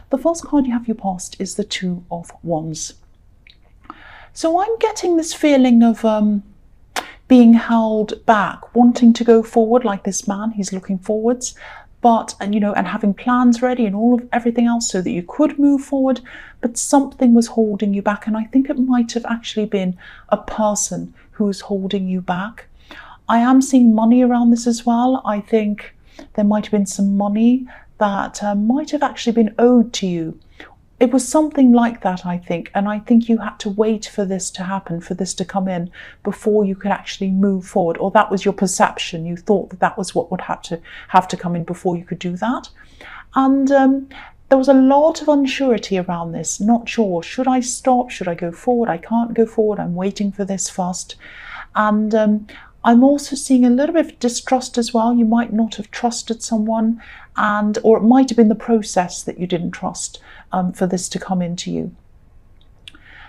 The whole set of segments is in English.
The first card you have your past is the Two of Wands. So I'm getting this feeling of being held back, wanting to go forward like this man. He's looking forwards, and having plans ready and everything else so that you could move forward, but something was holding you back. And I think it might have actually been a person who was holding you back. I am seeing money around this as well. I think there might have been some money that might have actually been owed to you. It was something like that, I think. And I think you had to wait for this to happen, for this to come in before you could actually move forward. Or that was your perception. You thought that was what would have to come in before you could do that. And there was a lot of unsurety around this. Not sure. Should I stop? Should I go forward? I can't go forward. I'm waiting for this first. And I'm also seeing a little bit of distrust as well. You might not have trusted someone, or it might have been the process that you didn't trust for this to come into you.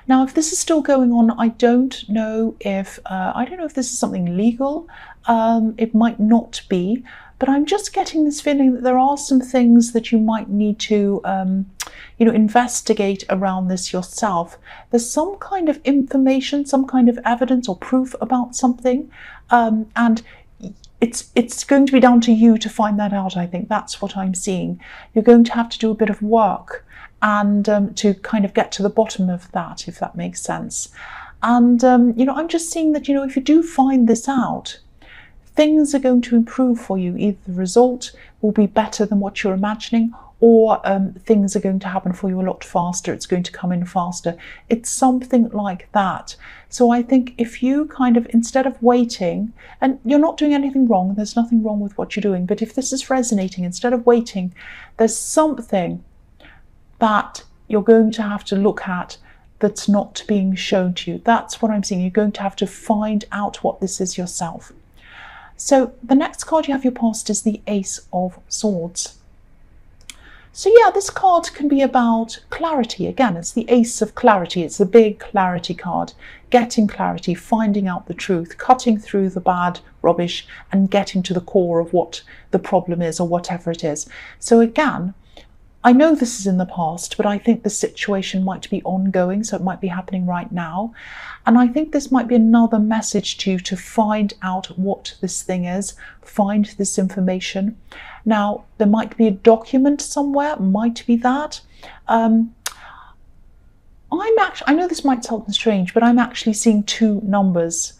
Now, if this is still going on, I don't know if this is something legal. It might not be, but I'm just getting this feeling that there are some things that you might need to investigate around this yourself. There's some kind of information, some kind of evidence or proof about something, and it's going to be down to you to find that out. I think that's what I'm seeing. You're going to have to do a bit of work and to kind of get to the bottom of that, if that makes sense. And I'm just seeing that if you do find this out, things are going to improve for you. Either the result will be better than what you're imagining, or things are going to happen for you a lot faster. It's going to come in faster. It's something like that. So I think if you kind of, instead of waiting, and you're not doing anything wrong, there's nothing wrong with what you're doing, but if this is resonating, instead of waiting, there's something that you're going to have to look at that's not being shown to you. That's what I'm seeing. You're going to have to find out what this is yourself. So the next card you have your past is the Ace of Swords. So yeah, this card can be about clarity. Again, it's the Ace of Clarity. It's the big clarity card. Getting clarity, finding out the truth, cutting through the bad rubbish and getting to the core of what the problem is or whatever it is. So again, I know this is in the past, but I think the situation might be ongoing, so it might be happening right now. And I think this might be another message to you to find out what this thing is, find this information. Now, there might be a document somewhere, might be that. I know this might sound strange, but I'm actually seeing two numbers.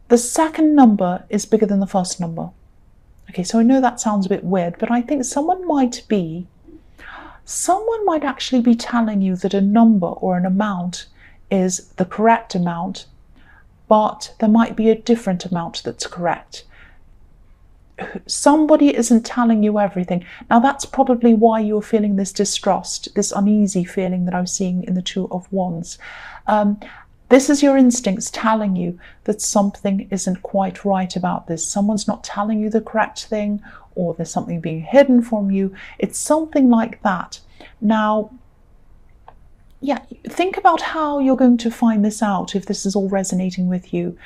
The second number is bigger than the first number. Okay, so I know that sounds a bit weird, but I think someone might actually be telling you that a number or an amount is the correct amount, but there might be a different amount that's correct. Somebody isn't telling you everything. Now, that's probably why you're feeling this distrust, this uneasy feeling that I'm seeing in the Two of Wands. This is your instincts telling you that something isn't quite right about this. Someone's not telling you the correct thing, or there's something being hidden from you. It's something like that. Now, yeah, think about how you're going to find this out if this is all resonating with you.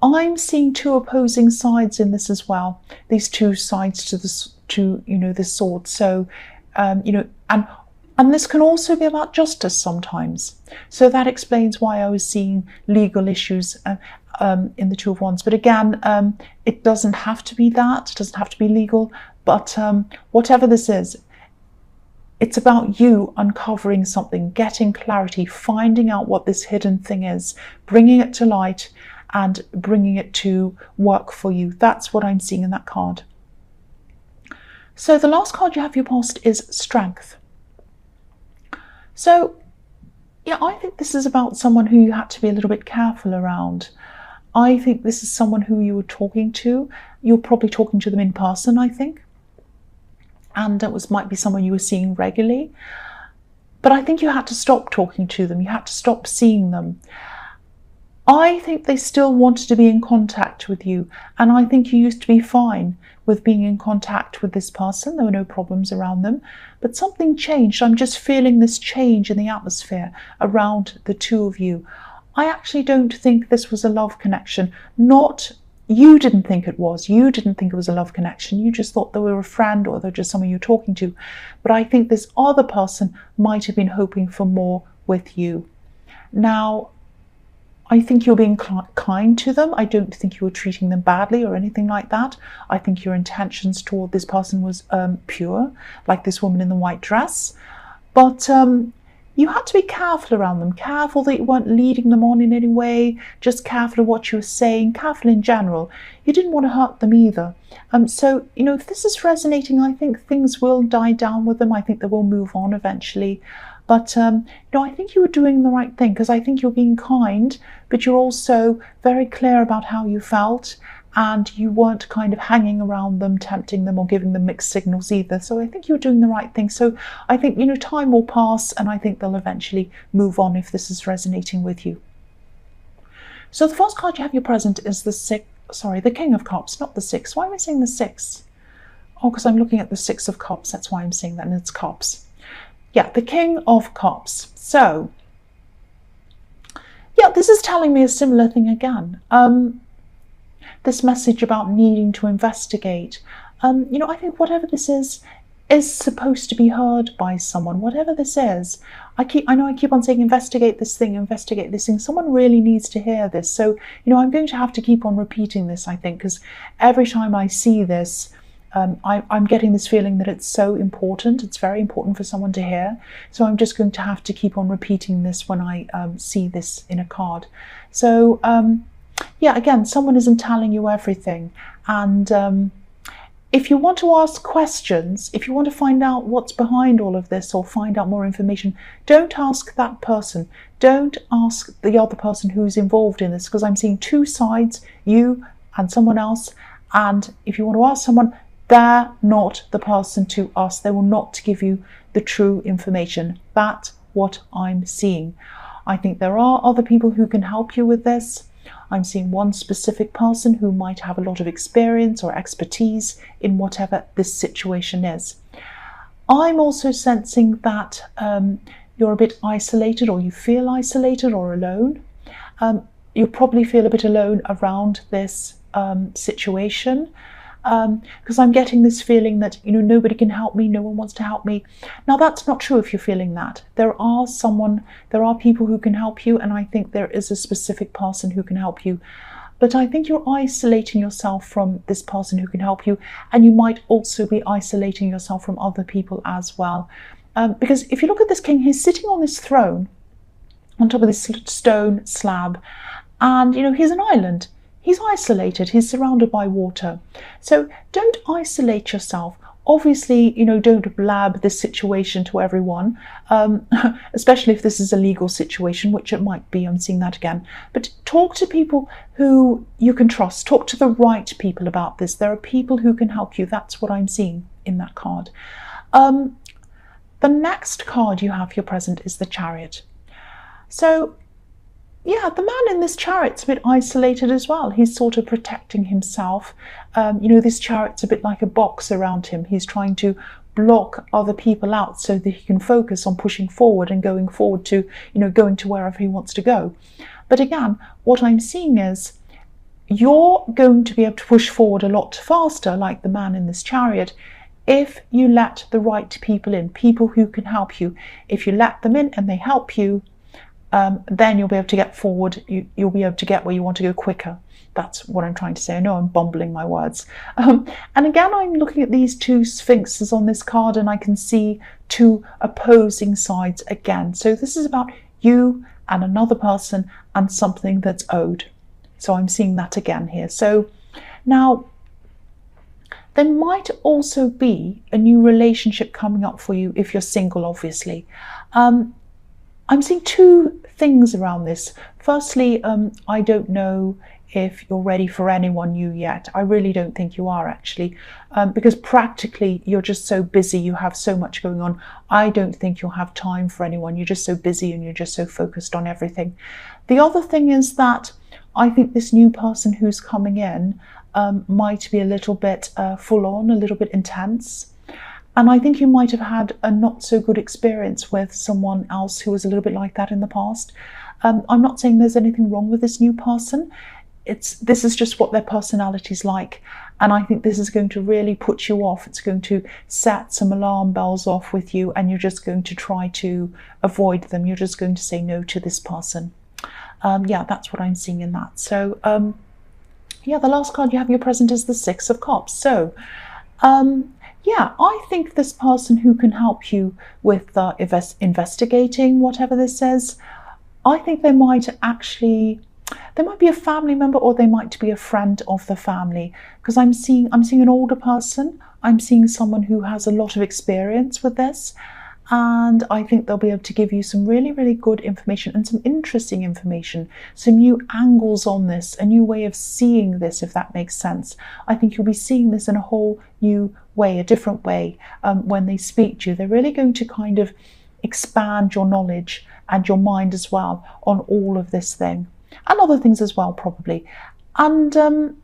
I'm seeing two opposing sides in this as well. These two sides to this sword. So, and this can also be about justice sometimes. So that explains why I was seeing legal issues in the Two of Wands. But again, it doesn't have to be that. It doesn't have to be legal. But whatever this is, it's about you uncovering something, getting clarity, finding out what this hidden thing is, bringing it to light, and bringing it to work for you. That's what I'm seeing in that card. So the last card you have for your past is Strength. So yeah, I think this is about someone who you had to be a little bit careful around. I think this is someone who you were talking to. You're probably talking to them in person, I think. And it might be someone you were seeing regularly. But I think you had to stop talking to them. You had to stop seeing them. I think they still wanted to be in contact with you. And I think you used to be fine with being in contact with this person. There were no problems around them. But something changed. I'm just feeling this change in the atmosphere around the two of you. I actually don't think this was a love connection. Not you didn't think it was. You didn't think it was a love connection. You just thought they were a friend or they're just someone you're talking to. But I think this other person might have been hoping for more with you. Now, I think you're being kind to them. I don't think you were treating them badly or anything like that. I think your intentions toward this person was pure, like this woman in the white dress. But you had to be careful around them, careful that you weren't leading them on in any way, just careful of what you were saying, careful in general. You didn't want to hurt them either. So, if this is resonating, I think things will die down with them. I think they will move on eventually. But, I think you were doing the right thing, because I think you're being kind, but you're also very clear about how you felt, and you weren't kind of hanging around them, tempting them or giving them mixed signals either. So I think you're doing the right thing. So I think, time will pass, and I think they'll eventually move on if this is resonating with you. So the first card you have your present is the King of Cups, not the Six. Why am I saying the Six? Oh, because I'm looking at the Six of Cups. That's why I'm saying that, and it's Cups. Yeah, the King of Cups. So, yeah, this is telling me a similar thing again. This message about needing to investigate. I think whatever this is supposed to be heard by someone. Whatever this is, I know I keep on saying investigate this thing. Someone really needs to hear this. So, I'm going to have to keep on repeating this, I think, because every time I see this, I'm getting this feeling that it's so important. It's very important for someone to hear. So I'm just going to have to keep on repeating this when I see this in a card. So, yeah, again, someone isn't telling you everything. And if you want to ask questions, if you want to find out what's behind all of this or find out more information, don't ask that person. Don't ask the other person who's involved in this, because I'm seeing two sides, you and someone else. And if you want to ask someone, they're not the person to ask. They will not give you the true information. That's what I'm seeing. I think there are other people who can help you with this. I'm seeing one specific person who might have a lot of experience or expertise in whatever this situation is. I'm also sensing that you're a bit isolated, or you feel isolated or alone. You probably feel a bit alone around this situation. Because I'm getting this feeling that, nobody can help me, no one wants to help me. Now, that's not true if you're feeling that. There are people who can help you, and I think there is a specific person who can help you. But I think you're isolating yourself from this person who can help you, and you might also be isolating yourself from other people as well. Because if you look at this king, he's sitting on this throne on top of this stone slab, and, he's an island. He's isolated, he's surrounded by water. So don't isolate yourself. Obviously, don't blab this situation to everyone, especially if this is a legal situation, which it might be. I'm seeing that again. But talk to people who you can trust. Talk to the right people about this. There are people who can help you. That's what I'm seeing in that card. The next card you have here present is the Chariot. So, yeah, the man in this chariot's a bit isolated as well. He's sort of protecting himself. This chariot's a bit like a box around him. He's trying to block other people out so that he can focus on pushing forward and going forward to, going to wherever he wants to go. But again, what I'm seeing is you're going to be able to push forward a lot faster, like the man in this chariot, if you let the right people in, people who can help you. If you let them in and they help you, then you'll be able to get forward. You'll be able to get where you want to go quicker. That's what I'm trying to say. I know I'm bumbling my words. And again, I'm looking at these two sphinxes on this card, and I can see two opposing sides again. So this is about you and another person and something that's owed. So I'm seeing that again here. So now, there might also be a new relationship coming up for you if you're single, obviously. I'm seeing two things around this. Firstly, I don't know if you're ready for anyone new yet. I really don't think you are, actually, because practically you're just so busy. You have so much going on. I don't think you'll have time for anyone. You're just so busy and you're just so focused on everything. The other thing is that I think this new person who's coming in might be a little bit full on, a little bit intense. And I think you might have had a not so good experience with someone else who was a little bit like that in the past. I'm not saying there's anything wrong with this new person. this is just what their personality's like. And I think this is going to really put you off. It's going to set some alarm bells off with you, and you're just going to try to avoid them. You're just going to say no to this person. Yeah, that's what I'm seeing in that. So, yeah, the last card you have in your present is the Six of Cups. So, yeah, I think this person who can help you with investigating whatever this says, I think they might be a family member, or they might be a friend of the family, because I'm seeing an older person. I'm seeing someone who has a lot of experience with this, and I think they'll be able to give you some really, really good information and some interesting information, some new angles on this, a new way of seeing this, if that makes sense. I think you'll be seeing this in a whole new way, a different way, when they speak to you. They're really going to kind of expand your knowledge and your mind as well on all of this thing, and other things as well, probably. And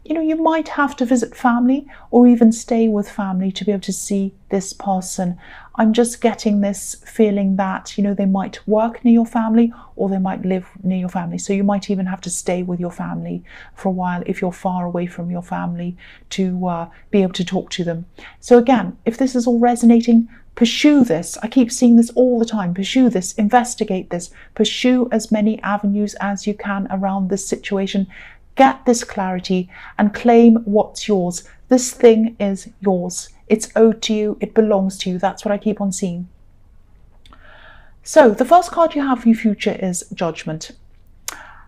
you might have to visit family, or even stay with family, to be able to see this person. I'm just getting this feeling that they might work near your family, or they might live near your family. So you might even have to stay with your family for a while if you're far away from your family, to be able to talk to them. So again, if this is all resonating, pursue this. I keep seeing this all the time. Pursue this, investigate this, pursue as many avenues as you can around this situation. Get this clarity and claim what's yours. This thing is yours. It's owed to you. It belongs to you. That's what I keep on seeing. So the first card you have for your future is Judgment.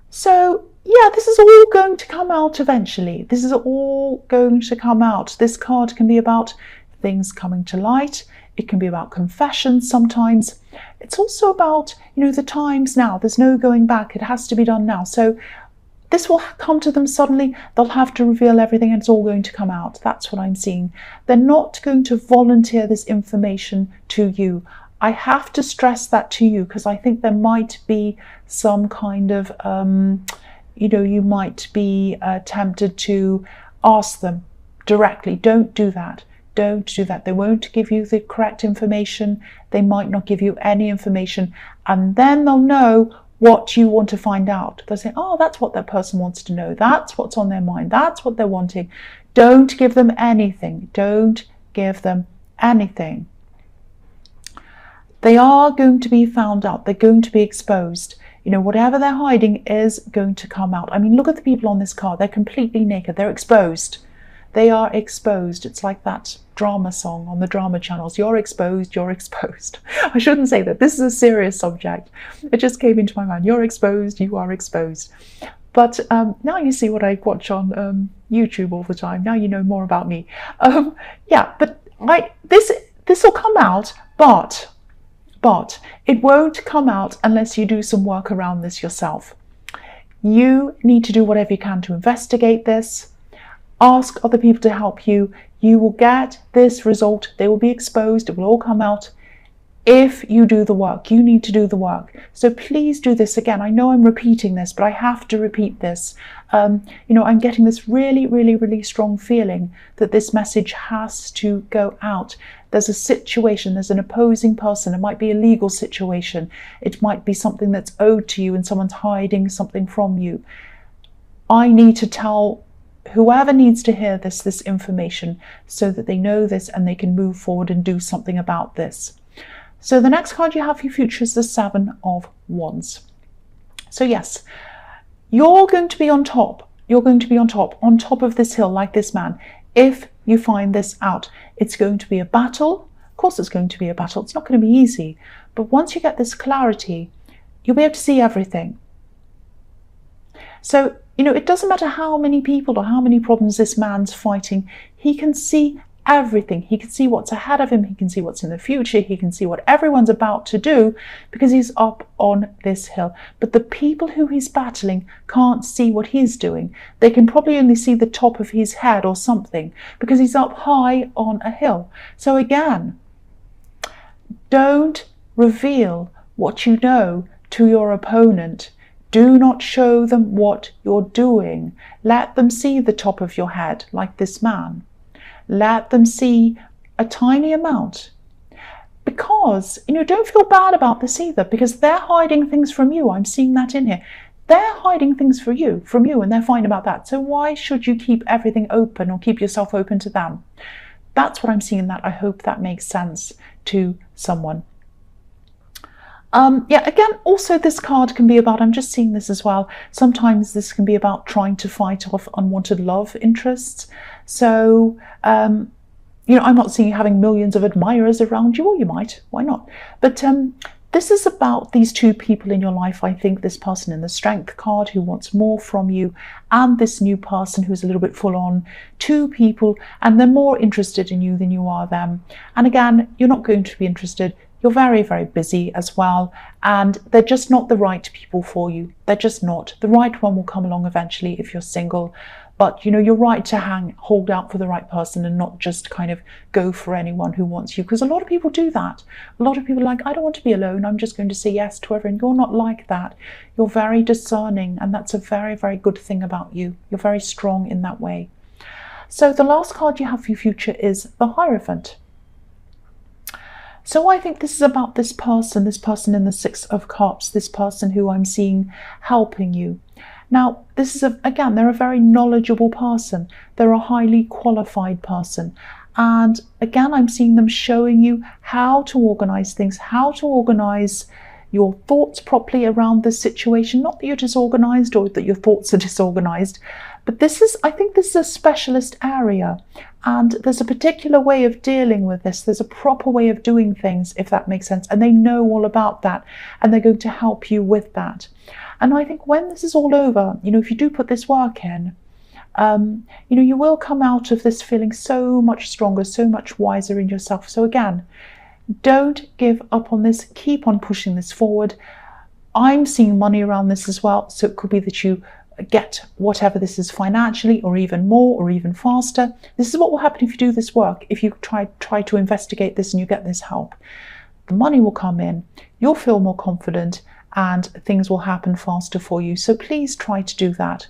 So yeah, this is all going to come out eventually. This is all going to come out. This card can be about things coming to light. It can be about confessions sometimes. It's also about, the times now. There's no going back. It has to be done now. So this will come to them suddenly. They'll have to reveal everything, and it's all going to come out. That's what I'm seeing. They're not going to volunteer this information to you. I have to stress that to you, because I think there might be some kind of, you might be tempted to ask them directly. Don't do that. Don't do that. They won't give you the correct information. They might not give you any information. And then they'll know what you want to find out. They'll say, oh, that's what that person wants to know. That's what's on their mind. That's what they're wanting. Don't give them anything. Don't give them anything. They are going to be found out. They're going to be exposed. Whatever they're hiding is going to come out. I mean, look at the people on this card. They're completely naked. They're exposed. They are exposed. It's like that drama song on the drama channels. You're exposed, you're exposed. I shouldn't say that. This is a serious subject. It just came into my mind. You're exposed, you are exposed. But now you see what I watch on YouTube all the time. Now you know more about me. Yeah, but this will come out, but it won't come out unless you do some work around this yourself. You need to do whatever you can to investigate this. Ask other people to help you. You will get this result. They will be exposed. It will all come out if you do the work. You need to do the work. So please do this. Again, I know I'm repeating this, but I have to repeat this. I'm getting this really, really, really strong feeling that this message has to go out. There's a situation, there's an opposing person. It might be a legal situation. It might be something that's owed to you and someone's hiding something from you. I need to tell whoever needs to hear this information, so that they know this and they can move forward and do something about this. So the next card you have for your future is the Seven of Wands. So yes, you're going to be on top. You're going to be on top of this hill, like this man. If you find this out, it's going to be a battle. Of course it's going to be a battle. It's not going to be easy. But once you get this clarity, you'll be able to see everything. So, it doesn't matter how many people or how many problems this man's fighting. He can see everything. He can see what's ahead of him. He can see what's in the future. He can see what everyone's about to do, because he's up on this hill. But the people who he's battling can't see what he's doing. They can probably only see the top of his head or something, because he's up high on a hill. So again, don't reveal what you know to your opponent. Do not show them what you're doing. Let them see the top of your head, like this man. Let them see a tiny amount. Because, don't feel bad about this either, because they're hiding things from you. I'm seeing that in here. they're hiding things from you, and they're fine about that. So why should you keep everything open or keep yourself open to them? That's what I'm seeing in that. I hope that makes sense to someone. Yeah, again, also this card can be about, I'm just seeing this as well, sometimes this can be about trying to fight off unwanted love interests. So, I'm not seeing you having millions of admirers around you, or you might, why not? But this is about these two people in your life. I think this person in the Strength card who wants more from you, and this new person who's a little bit full on. Two people, and they're more interested in you than you are them. And again, you're not going to be interested. You're very, very busy as well, and they're just not the right people for you. They're just not. The right one will come along eventually if you're single, but you're right to hold out for the right person and not just kind of go for anyone who wants you, because a lot of people do that. A lot of people are like, I don't want to be alone, I'm just going to say yes to everyone. You're not like that. You're very discerning, and that's a very, very good thing about you. You're very strong in that way. So the last card you have for your future is the Hierophant. So I think this is about this person in the Six of Cups, this person who I'm seeing helping you. Now, this is, again, they're a very knowledgeable person. They're a highly qualified person. And again, I'm seeing them showing you how to organize things, how to organize your thoughts properly around this situation. Not that you're disorganized or that your thoughts are disorganized, but I think this is a specialist area, and there's a particular way of dealing with this. There's a proper way of doing things, if that makes sense, and they know all about that, and they're going to help you with that. And I think when this is all over, if you do put this work in, you will come out of this feeling so much stronger, so much wiser in yourself. So again, don't give up on this. Keep on pushing this forward. I'm seeing money around this as well. So it could be that you get whatever this is financially, or even more, or even faster. This is what will happen if you do this work. If you try to investigate this and you get this help, the money will come in. You'll feel more confident, and things will happen faster for you. So please try to do that.